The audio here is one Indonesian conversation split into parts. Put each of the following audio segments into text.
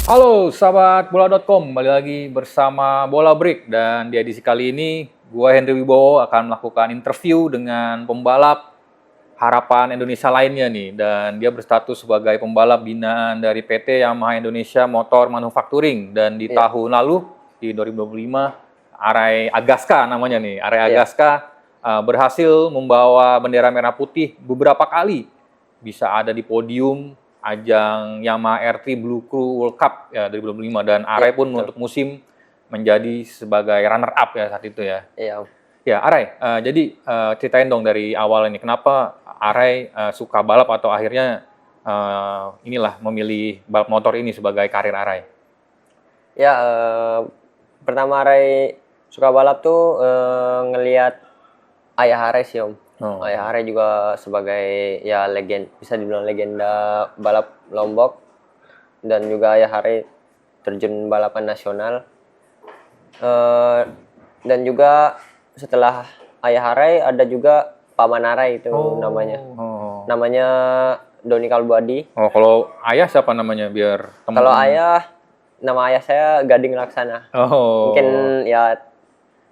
Halo sahabat bola.com, kembali lagi bersama Bola Break dan di edisi kali ini gua Henry Wibowo akan melakukan interview dengan pembalap harapan Indonesia lainnya nih dan dia berstatus sebagai pembalap binaan dari PT Yamaha Indonesia Motor Manufacturing dan di Iya. tahun lalu di 2025 Arai Agaska namanya nih. Arai Iya. Agaska berhasil membawa bendera merah putih beberapa kali bisa ada di podium ajang Yamaha R3 Blue Crew World Cup ya 2025 dan Arai Iya, pun betul. untuk musim menjadi sebagai runner up ya saat itu ya. Iya, Om. Ya, Arai, jadi ceritain dong dari awal ini kenapa Arai suka balap atau akhirnya inilah memilih balap motor ini sebagai karir Arai. Ya, pertama Ray suka balap tuh ngelihat ayah Ray sih, Om. Oh. Ayah Ray juga sebagai ya bisa dibilang legenda balap Lombok, dan juga ayah Ray terjun balapan nasional. Dan juga setelah ayah Ray ada juga paman Ray itu namanya. Oh. Namanya Doni Kalbuadi. Oh, kalau ayah siapa namanya biar Kalau teman-teman? nama ayah saya Gading Laksana. Oh. Mungkin ya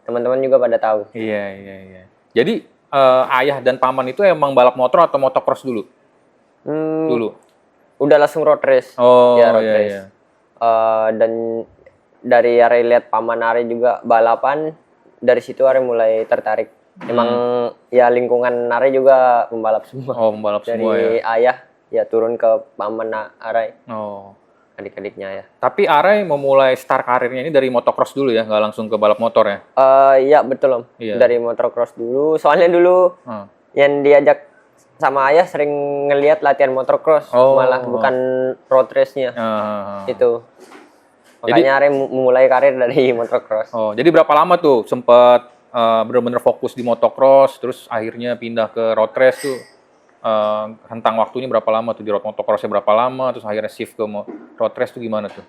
teman-teman juga pada tahu. Iya, iya, iya. Jadi ayah dan paman itu emang balap motor atau motocross dulu? Dulu. Udah langsung road race. Oh, Ya, road iya, race. iya. Dan dari Are lihat paman Are juga balapan, dari situ Are mulai tertarik. Emang ya lingkungan Are juga pembalap semua. Oh, pembalap Dari semua ya. ayah ya turun ke paman Are, Oh. adik-adiknya ya. Tapi Arai memulai start karirnya ini dari motocross dulu ya, nggak langsung ke balap motor ya? Iya betul, Om. Iya. Dari motocross dulu. Soalnya dulu yang diajak sama ayah sering ngelihat latihan motocross, malah bukan road race-nya. Itu. Makanya Are memulai karir dari motocross. Oh, jadi berapa lama tuh sempat benar-benar fokus di motocross, terus akhirnya pindah ke road race tuh? Rentang waktunya berapa lama tuh di road motocrossnya berapa lama, terus akhirnya shift ke road race tuh gimana tuh?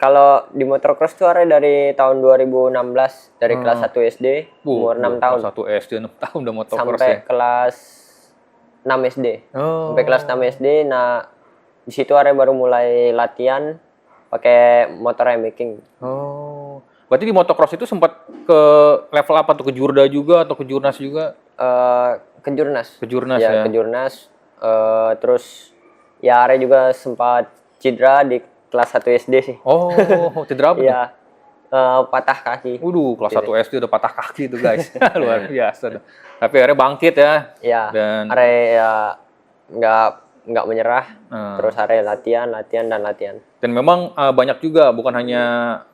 Kalau di motocross tuh Are dari tahun 2016, dari kelas 1 SD, umur 6 tahun. Kelas 1 SD 6 tahun udah motocross sampai ya? kelas 6 SD. Oh. Sampai kelas 6 SD, nah di situ Are baru mulai latihan pakai motor remaking. Oh. Berarti di motocross itu sempat ke level apa tuh? Ke Jurda juga atau ke Jurnas juga? Ke Jurnas. Ke Jurnas Ya, ya. ke Jurnas. Terus ya Are juga sempat cedera di kelas 1 SD sih. Oh, cedera apa tuh? Iya. Patah kaki. Waduh, kelas 1 SD udah patah kaki tuh guys. Luar biasa. Tapi akhirnya bangkit ya. Iya. Dan Are ya nggak menyerah. Terus Are latihan. Dan memang banyak juga, bukan hanya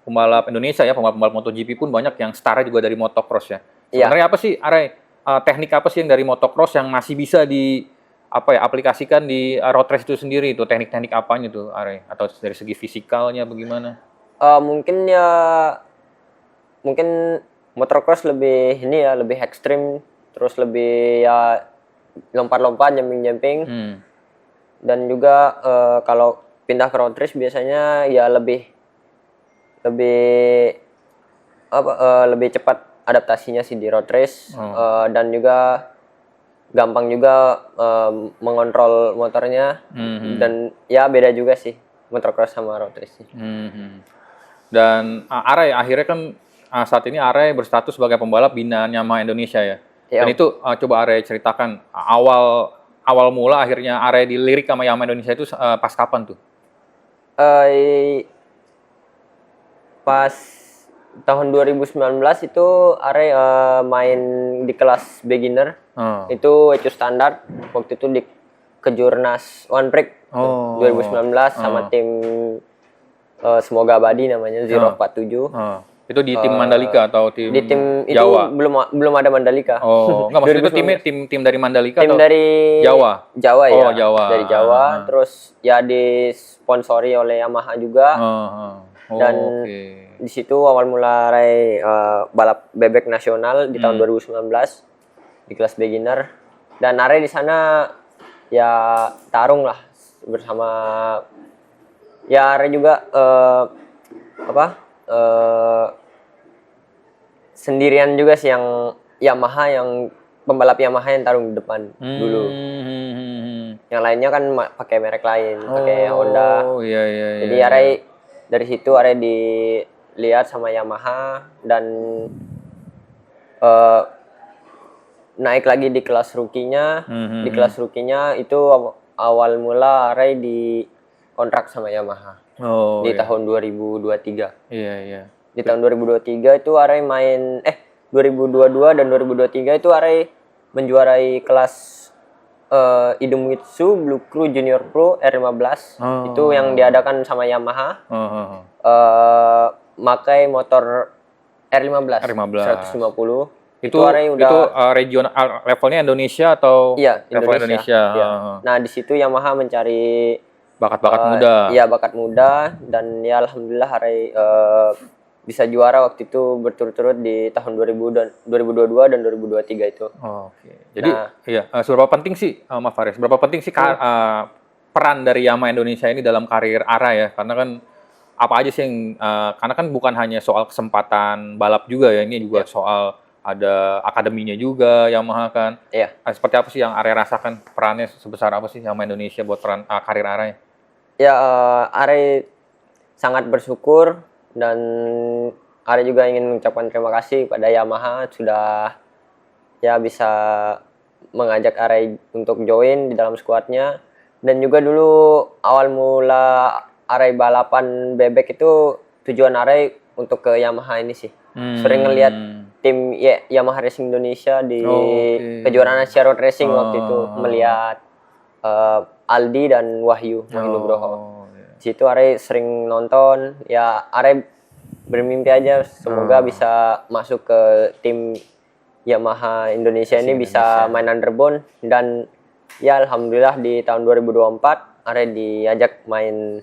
pembalap Indonesia ya, pembalap MotoGP pun banyak yang start juga dari motocross ya. Sebenarnya apa sih, Arai, teknik apa sih yang dari motocross yang masih bisa aplikasikan di road race itu sendiri? Itu teknik-teknik apanya tuh, Arai? Atau dari segi fisikalnya bagaimana? Mungkin motocross lebih lebih ekstrim, terus lebih ya lompat-lompat, jumping. Dan juga kalau pindah ke road race biasanya ya lebih cepat adaptasinya sih di road race. Dan juga gampang juga mengontrol motornya. Dan ya beda juga sih motocross sama road race. Dan Arai akhirnya kan saat ini Arai berstatus sebagai pembalap binaan Yamaha Indonesia ya. Dan itu coba Arai ceritakan awal mula akhirnya Arai dilirik sama Yamaha Indonesia itu pas kapan tuh? Pas tahun 2019 itu Are main di kelas beginner. Itu ecu standar. Waktu itu di Kejurnas One Break 2019 sama tim Semoga Abadi namanya 047. Itu di tim Mandalika atau tim di tim Jawa? Itu belum ada Mandalika. Oh, enggak, maksudnya itu tim dari Mandalika tim atau dari Jawa? Jawa ya. Oh, Jawa. Dari Jawa. Terus ya disponsori oleh Yamaha juga. Dan di situ awal mula balap bebek nasional di tahun 2019 di kelas beginner. Dan Are di sana ya tarung lah bersama ya Are juga sendirian juga sih yang Yamaha, yang pembalap Yamaha yang tarung di depan dulu. Yang lainnya kan pakai merek lain, pakai Honda. Oh iya. Jadi Arai dari situ Arai dilihat sama Yamaha dan naik lagi di kelas rookie-nya. Di kelas rookie-nya itu awal mula Arai di kontrak sama Yamaha. Di tahun 2023. Iya. Di tahun 2023 itu Arai main 2022 dan 2023 itu Arai menjuarai kelas Idemitsu Blue Crew Junior Pro R15. Itu yang diadakan sama Yamaha. Makai motor R15 150. Itu regional levelnya Indonesia atau level Indonesia? Iya. Nah, di situ Yamaha mencari bakat-bakat muda. Iya, bakat muda, dan ya alhamdulillah Arai bisa juara waktu itu berturut-turut di tahun 2022 dan 2023 itu. Oke. Jadi seberapa penting sih Mas Faris? Seberapa penting sih peran dari Yamaha Indonesia ini dalam karir Ara ya? Karena kan apa aja sih yang karena kan bukan hanya soal kesempatan balap juga ya, ini juga soal ada akademinya juga Yamaha kan. Iya. Seperti apa sih yang Ara rasakan, perannya sebesar apa sih Yamaha Indonesia buat peran karir Ara ya? Ya, Ara sangat bersyukur dan Ara juga ingin mengucapkan terima kasih pada Yamaha sudah ya bisa mengajak Ara untuk join di dalam skuadnya. Dan juga dulu awal mula Ara balapan bebek itu tujuan Ara untuk ke Yamaha ini sih. Sering ngelihat tim Yamaha Racing Indonesia di kejuaraan Asia Road Racing waktu itu, melihat Aldi dan Wahyu Nugroho. Di situ Ara sering nonton, ya Ara bermimpi aja semoga bisa masuk ke tim Yamaha Indonesia ini, bisa main underbone. Dan ya alhamdulillah di tahun 2024 Ara diajak main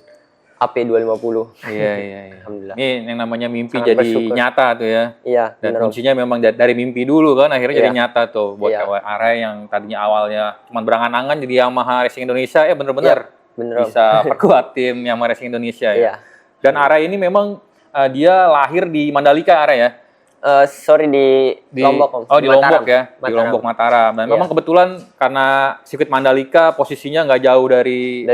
AP 250. Iya. Alhamdulillah. Ini yang namanya mimpi Sangat jadi bersyukur. nyata tuh ya. Iya. Dan kuncinya memang dari mimpi dulu kan akhirnya jadi nyata tuh buat Iya. Ara yang tadinya awalnya cuma berangan-angan jadi Yamaha Racing Indonesia bener-bener bisa perkuat tim Yamaha Racing Indonesia ya. Iya. Dan Ara ini memang dia lahir di Mandalika Ara ya. Di Lombok. Oh, di Lombok ya, di Lombok Mataram. Dan memang kebetulan karena sirkuit Mandalika posisinya nggak jauh dari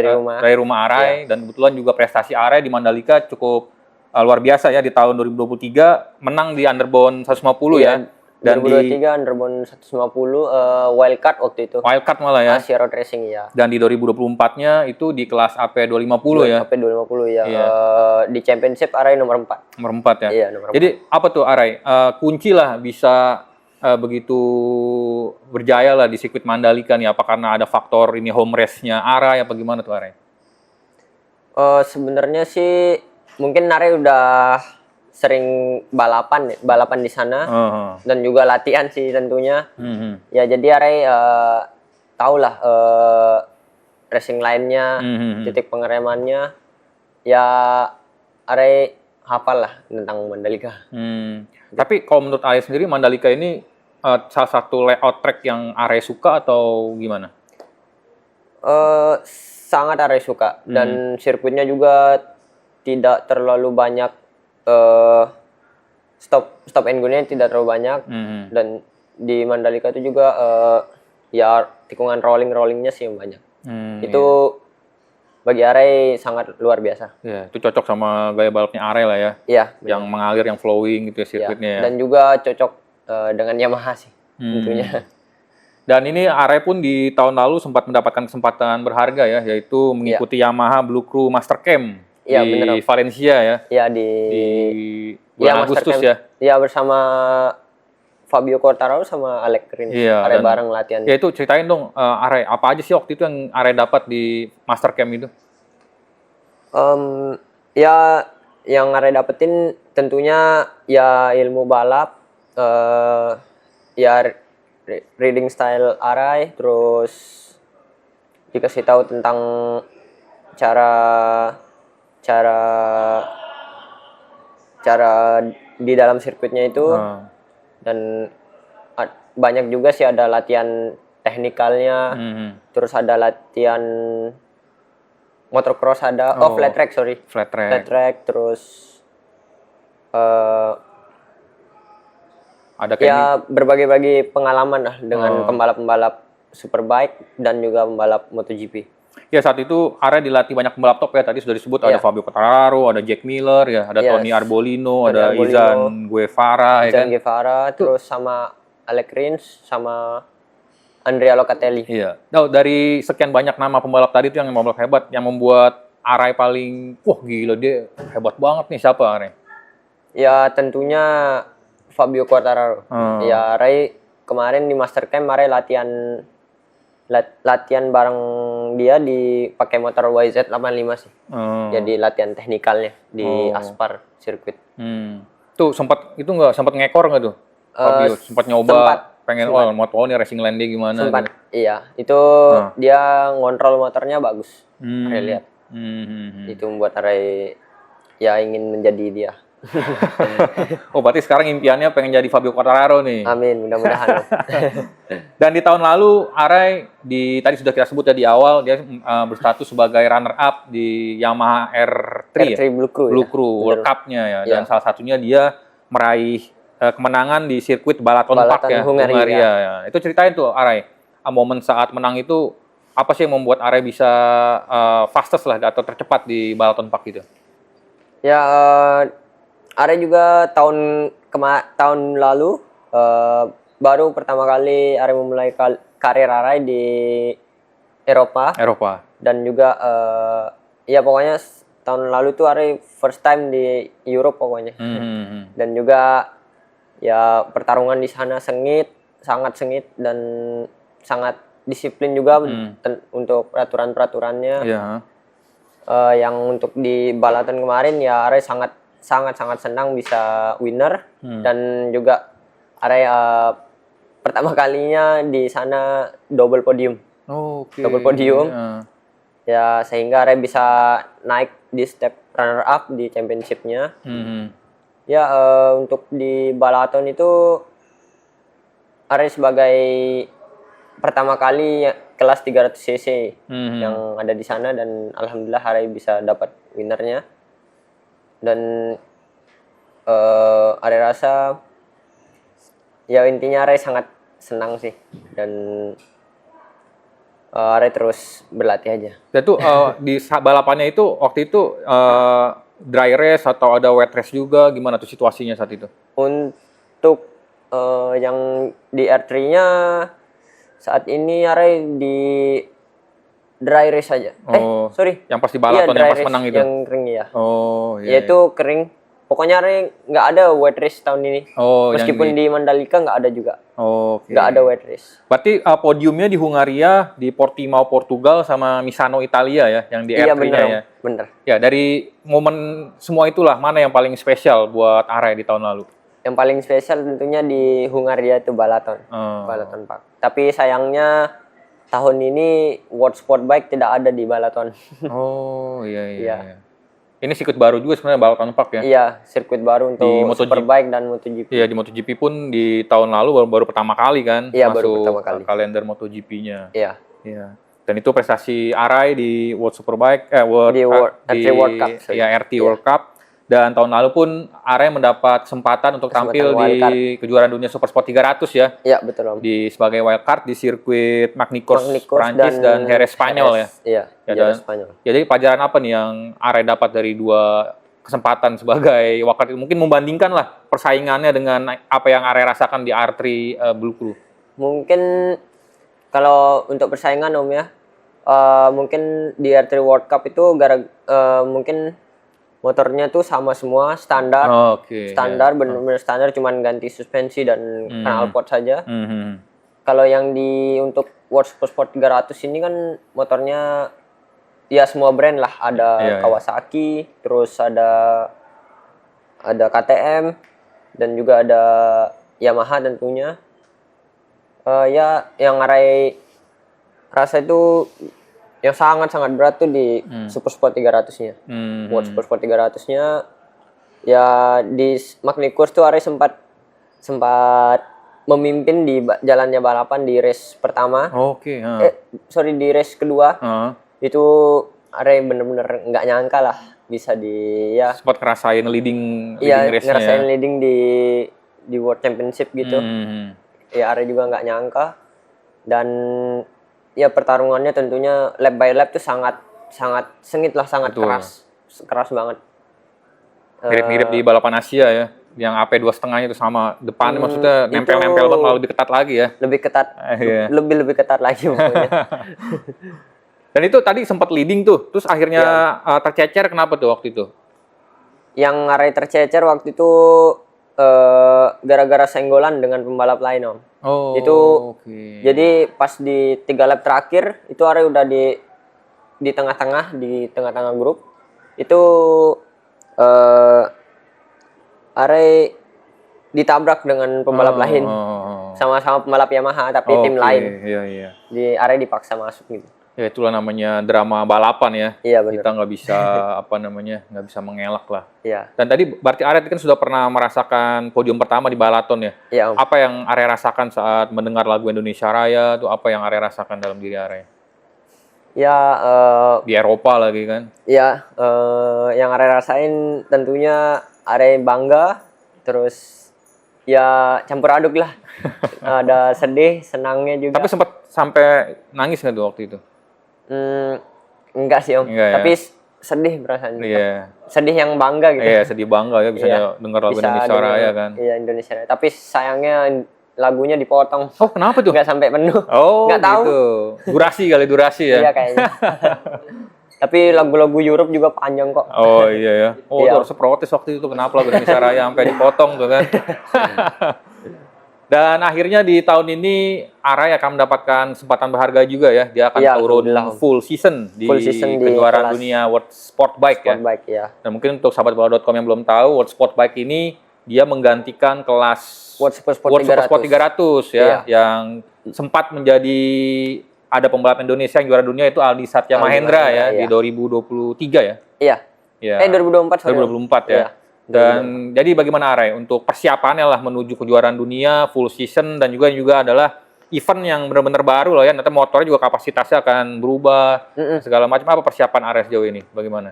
rumah Arai, dan kebetulan juga prestasi Arai di Mandalika cukup luar biasa ya. Di tahun 2023 menang di underbone 150 ya. Dan 2023 underbone 150 wildcard waktu itu. Wildcard malah ya. Asia Road Racing ya. Dan di 2024-nya itu di kelas AP 250 ya. AP 250 ya. Di championship Arai nomor 4. Nomor 4 ya. Iya, nomor 4. Jadi apa tuh Arai? Kunci lah bisa begitu berjaya lah di sirkuit Mandalika nih. Apa karena ada faktor ini home race-nya Arai apa gimana tuh Arai? Sebenarnya sih mungkin Arai udah sering balapan di sana dan juga latihan sih tentunya. Ya jadi Arai tahu lah racing lainnya, titik pengeremannya. Ya Arai hafal lah tentang Mandalika. Tapi kalau menurut Arai sendiri Mandalika ini salah satu layout track yang Arai suka atau gimana? Sangat Arai suka, dan sirkuitnya juga tidak terlalu banyak stop and go-nya tidak terlalu banyak. Dan di Mandalika itu juga ya tikungan rollingnya sih yang banyak. Itu bagi Arai sangat luar biasa. Iya, itu cocok sama gaya balapnya Arai lah ya. Iya. Yang mengalir, yang flowing gitu ya sirkuitnya ya. Dan juga cocok dengan Yamaha sih tentunya. Dan ini Arai pun di tahun lalu sempat mendapatkan kesempatan berharga ya, yaitu mengikuti Yamaha Blue Crew Master Camp di Valencia ya. Iya, di bulan Agustus ya. Iya, bersama Fabio Quartararo sama Alex Rins. Arai bareng latihan. Ya itu ceritain dong Arai, apa aja sih waktu itu yang Arai dapat di Master Camp itu? Ya yang Arai dapetin tentunya ya ilmu balap, ya reading style Arai, terus dikasih tahu tentang cara di dalam sirkuitnya itu. Dan banyak juga sih ada latihan teknikalnya, terus ada latihan motocross, ada flat track, terus ada ya berbagai-bagai pengalaman lah dengan pembalap-pembalap Superbike dan juga pembalap MotoGP. Ya saat itu Are dilatih banyak pembalap top ya, tadi sudah disebut ada Fabio Quartararo, ada Jack Miller ya, ada Tony Arbolino, ada Izan Guevara ya kan. Izan Guevara, terus sama Alex Rins sama Andrea Locatelli. Iya. Nah, dari sekian banyak nama pembalap tadi itu yang pembalap hebat, yang membuat Are paling wah gila dia hebat banget nih, siapa Are? Ya tentunya Fabio Quartararo. Ya Are kemarin di Master Camp Are latihan bareng dia pakai motor YZ85 sih. Jadi latihan teknikalnya di Aspar sirkuit. Tuh sempat ngekor nggak tuh? Fabio sempat nyoba pengen motor ini racing landing gimana? Sempat. Gitu. Iya, itu dia ngontrol motornya bagus. Are lihat. Itu membuat Are ya ingin menjadi dia. Oh, berarti sekarang impiannya pengen jadi Fabio Quartararo nih. Amin, mudah-mudahan. Dan di tahun lalu Are tadi sudah kita sebut ya di awal dia berstatus sebagai runner up di Yamaha R3 Blue Crew World Cup-nya ya. Dan salah satunya dia meraih kemenangan di sirkuit Balaton Park ya, Hungaria. Ya. Itu ceritain tuh Are, momen saat menang itu apa sih yang membuat Are bisa fastest lah atau tercepat di Balaton Park gitu? Ya Are juga tahun lalu baru pertama kali Are memulai karir Are di Eropa. Dan juga ya pokoknya tahun lalu tuh Are first time di Europe pokoknya. Dan juga ya pertarungan di sana sangat sengit dan sangat disiplin juga untuk peraturan-peraturannya. Yang untuk di balaton kemarin ya Are sangat senang bisa winner dan juga Are pertama kalinya di sana double podium. Double podium. Ya sehingga Are bisa naik di step runner up di championship-nya. Ya untuk di balaton itu Are sebagai pertama kali kelas 300 cc yang ada di sana dan alhamdulillah Are bisa dapat winnernya. Dan Are rasa ya intinya Are sangat senang sih dan Are terus berlatih aja. Dan tuh di balapannya itu waktu itu dry race atau ada wet race juga, gimana tuh situasinya saat itu? Untuk yang di R3-nya saat ini Are di dry race saja. Sorry. Yang pas di balaton yang pas menang itu. Yang kering ya. Iya. Itu kering. Pokoknya Are nggak ada wet race tahun ini. Meskipun di Mandalika nggak ada juga. Nggak ada wet race. Berarti podiumnya di Hungaria, di Portimao Portugal sama Misano Italia ya, yang di R3-nya ya. Bener. Ya dari momen semua itulah mana yang paling spesial buat Are di tahun lalu? Yang paling spesial tentunya di Hungaria itu balaton. Balaton Park. Tapi sayangnya tahun ini World Sport Bike tidak ada di balaton. Iya. Ini sirkuit baru juga sebenarnya Balaton Park ya? Iya, sirkuit baru untuk Superbike dan MotoGP. Iya, di MotoGP pun di tahun lalu baru pertama kali kan masuk baru pertama kali. Kalender MotoGP-nya. Iya. Dan itu prestasi Are di World Superbike RT World Cup. RT World Cup. Dan tahun lalu pun Are mendapat kesempatan untuk tampil di kejuaraan dunia Supersport 300 ya. Iya, betul Om. Sebagai wildcard di sirkuit Magny-Cours Prancis dan Jerez Spanyol ya. Iya, Jerez Spanyol. Jadi pelajaran apa nih yang Are dapat dari dua kesempatan sebagai wildcard? Mungkin membandingkan lah persaingannya dengan apa yang Are rasakan di R3 Blue Crew. Mungkin kalau untuk persaingan Om ya, mungkin di R3 World Cup itu mungkin motornya tuh sama semua, standar. Benar-benar standar, cuman ganti suspensi dan knalpot saja. Kalau yang untuk World Sport 300 ini kan motornya ya semua brand lah, ada Kawasaki, terus ada KTM dan juga ada Yamaha tentunya. Ya yang Are rasa itu yang sangat berat tuh di Super Sport 300-nya. World Super Sport 300-nya ya di Magny-Cours tuh Are sempat memimpin di jalannya balapan di race pertama. Di race kedua. Itu Are bener-bener nggak nyangka lah bisa sempat ngerasain leading race-nya. Ngerasain leading di World Championship gitu. Ya Are juga nggak nyangka. Dan ya pertarungannya tentunya lap by lap tuh sangat sengit lah, sangat Betul. keras banget. Mirip-mirip di balapan Asia ya, yang AP 2,5-nya itu sama depannya, maksudnya nempel-nempel banget, malah lebih ketat lagi ya. Lebih ketat, Iya. lebih ketat lagi pokoknya. Dan itu tadi sempat leading tuh, terus akhirnya tercecer, kenapa tuh waktu itu? Yang Arai tercecer waktu itu gara-gara senggolan dengan pembalap lain, Om. Oh, Itu oke. jadi pas di 3 lap terakhir itu Arai udah di tengah-tengah grup. Itu Arai ditabrak dengan pembalap lain. Sama-sama pembalap Yamaha tapi tim lain. Iya, iya. Di Arai dipaksa masuk gitu. Ya itulah namanya drama balapan ya. Iya, benar. Kita nggak bisa nggak bisa mengelak lah. Iya. Dan tadi berarti Arya kan sudah pernah merasakan podium pertama di balaton ya. Iya, Om. Apa yang Arya rasakan saat mendengar lagu Indonesia Raya? Tuh apa yang Arya rasakan dalam diri Arya? Ya Di Eropa lagi kan? ya yang Arai rasain tentunya Arai bangga, terus ya campur aduk lah. Ada sedih, senangnya juga. Tapi sempat sampai nangis nggak tuh waktu itu? Enggak sih, Om. Enggak ya? Tapi sedih perasaan. Iya. Sedih yang bangga gitu. Iya, sedih bangga ya bisa dengar lagu Bisa Indonesia denger, Raya kan. Iya, Indonesia Raya. Tapi sayangnya lagunya dipotong. Oh, kenapa tuh? Nggak sampai penuh. Oh, nggak tahu. gitu. Durasi ya. Iya kayaknya. Tapi lagu-lagu Europe juga panjang kok. Oh iya ya. Oh, Iya. tuh harus protes waktu itu kenapa lagu Indonesia Raya sampai dipotong tuh kan. Dan akhirnya di tahun ini Arai akan mendapatkan kesempatan berharga juga ya. Dia akan Iya, turun alhamdulillah. full season di kejuaraan kelas dunia World Sport Bike ya. Sport bike ya. Dan mungkin untuk sahabat bola.com yang belum tahu, World Sport Bike ini dia menggantikan kelas World Super Sport World Super Sport 300 ya, Iya. yang sempat menjadi ada pembalap Indonesia yang juara dunia itu Aldi Satya Aldi Mahendra ya Mahendra, di 2023 ya. Iya. Ya. 2024 sorry. 2024 ya. Iya. Dan jadi bagaimana Arai untuk persiapannya lah menuju kejuaraan dunia full season, dan juga adalah event yang benar-benar baru loh ya. Nanti motornya juga kapasitasnya akan berubah segala macam. Apa persiapan Arai sejauh ini? Bagaimana?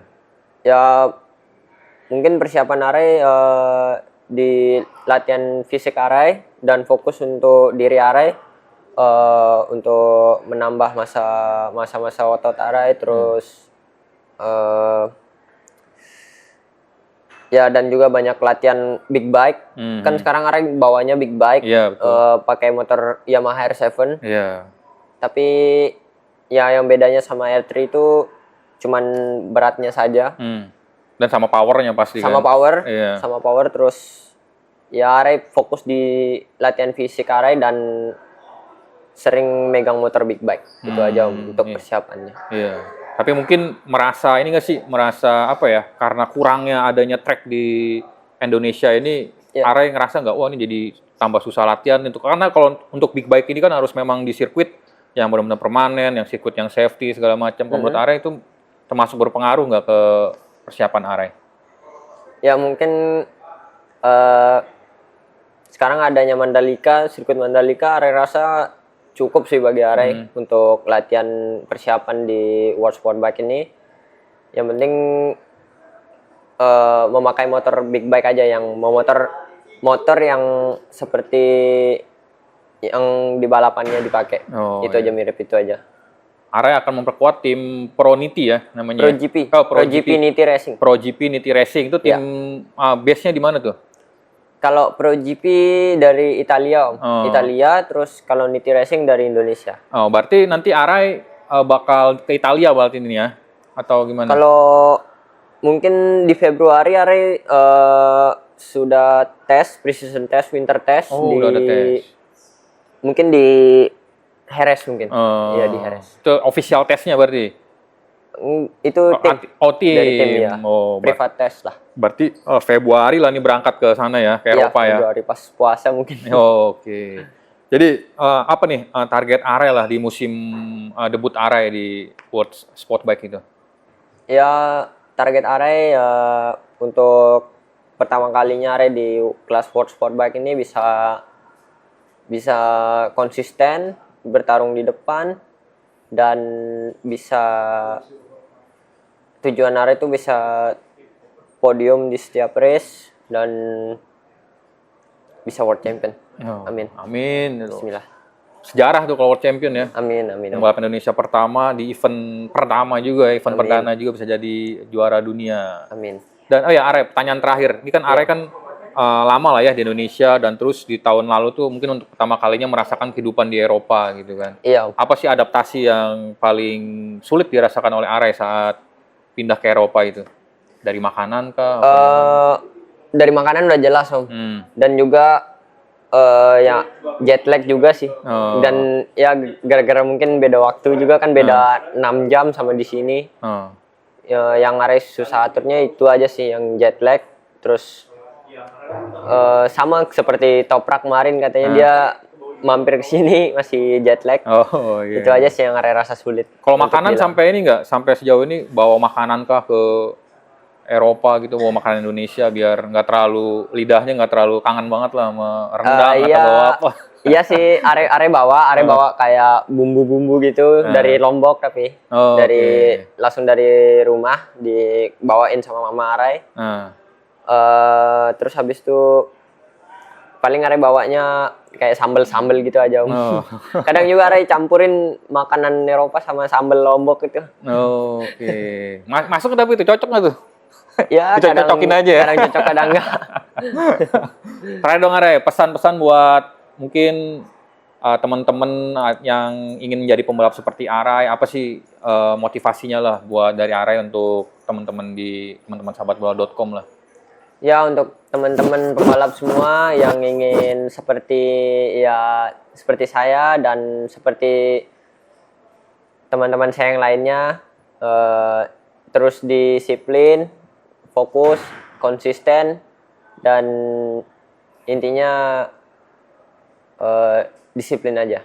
Ya mungkin persiapan Arai di latihan fisik Arai dan fokus untuk diri Arai untuk menambah masa otot Arai, terus ya dan juga banyak latihan big bike. Kan sekarang Arai bawanya big bike, Iya, betul. pakai motor Yamaha R7. Iya. Tapi ya yang bedanya sama R3 itu cuman beratnya saja. Dan sama powernya pasti Sama kan? power, Iya. sama power, terus ya Arai fokus di latihan fisik Arai dan sering megang motor big bike. Itu aja untuk persiapannya. Iya. Tapi mungkin merasa ini nggak sih, merasa apa ya, karena kurangnya adanya track di Indonesia ini, Arai ngerasa nggak, wah ini jadi tambah susah latihan itu, karena kalau untuk big bike ini kan harus memang di sirkuit yang benar-benar permanen, yang sirkuit yang safety segala macam. Kalau menurut Arai itu termasuk berpengaruh nggak ke persiapan Arai? Ya mungkin sekarang adanya Mandalika, sirkuit Mandalika, Arai rasa cukup sih bagi Arai untuk latihan persiapan di World Sport Bike ini. Yang penting memakai motor big bike aja, yang motor yang seperti yang di balapannya dipakai. Itu aja, mirip itu aja. Arai akan memperkuat tim ProNiti ya namanya. ProGP. ProGP Niti Racing. ProGP Niti Racing itu tim base-nya di mana tuh? Kalau ProGP dari Italia, Om. Italia, terus kalau Niti Racing dari Indonesia. Oh, berarti nanti Arai bakal ke Italia berarti ini ya? Atau gimana? Kalau mungkin di Februari Arai sudah tes, pre-season test, winter test. Udah ada tes. Mungkin di Jerez mungkin. Iya, di Jerez. Itu official testnya berarti? Itu tim. Tim. Dari tim ya. Privat test lah. Berarti Februari lah nih berangkat ke sana ya, ke Eropa ya? Februari pas puasa mungkin. Oke. Jadi apa nih target Arai lah di musim debut Arai di World Sport Bike itu? Ya, target Arai untuk pertama kalinya Arai di kelas World Sport Bike ini bisa konsisten, bertarung di depan, dan bisa tujuan Arai itu bisa podium di setiap race dan bisa world champion. Amin. Amin. Bismillah. sejarah tuh kalau World Champion ya. Amin, amin. Pembalap Indonesia pertama di event pertama juga, event perdana juga bisa jadi juara dunia. Amin. Dan oh ya Are, pertanyaan terakhir. Ini kan Are kan lama lah ya di Indonesia dan terus di tahun lalu tuh mungkin untuk pertama kalinya merasakan kehidupan di Eropa gitu kan. Iya. Apa sih adaptasi yang paling sulit dirasakan oleh Are saat pindah ke Eropa itu? Dari makanan kah? Dari makanan udah jelas Om. Dan juga ya jet lag juga sih. Dan ya gara-gara mungkin beda waktu juga kan, beda 6 jam sama di sini. Ya, yang Are susah aturnya itu aja sih, yang jet lag. Terus sama seperti Toprak kemarin katanya dia mampir ke sini masih jet lag. Iya. Itu aja sih yang Are rasa sulit. Kalau makanan sampai ini nggak, sampai sejauh ini bawa makanan kah ke Eropa gitu, bawa makanan Indonesia biar nggak terlalu, lidahnya nggak terlalu kangen banget lah sama rendang atau bawa apa? Iya sih, Are bawa kayak bumbu-bumbu gitu dari Lombok, tapi langsung dari rumah dibawain sama mama Are. Terus habis itu paling Are bawanya kayak sambel-sambel gitu aja Om. Kadang juga Are campurin makanan Eropa sama sambel Lombok itu. Masuk tapi itu cocok nggak tuh? Ya, kadang cocokin aja ya. Kadang cocok, kadang enggak. Terakhir dong Are, pesan-pesan buat mungkin teman-teman yang ingin menjadi pembalap seperti Are, apa sih motivasinya lah buat dari Are untuk teman-teman di teman-teman sahabatbola.com lah. Ya, untuk teman-teman pembalap semua yang ingin seperti saya dan seperti teman-teman saya yang lainnya, terus disiplin, fokus, konsisten, dan intinya disiplin aja.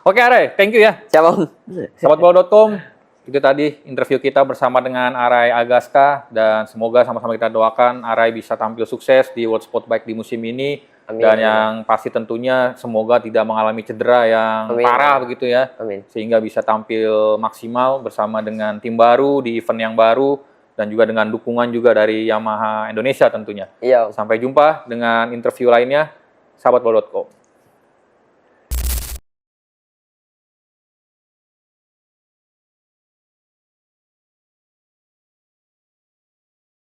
Oke Are, thank you ya. Siapa? Sahabatbola.com, itu tadi interview kita bersama dengan Aray Agaska, dan semoga sama-sama kita doakan Aray bisa tampil sukses di World Sportbike di musim ini. Amin, dan yang pasti tentunya semoga tidak mengalami cedera yang parah begitu ya. Amin. Sehingga bisa tampil maksimal bersama dengan tim baru di event yang baru dan juga dengan dukungan juga dari Yamaha Indonesia tentunya. Iya. Sampai jumpa dengan interview lainnya, sahabatbola.com.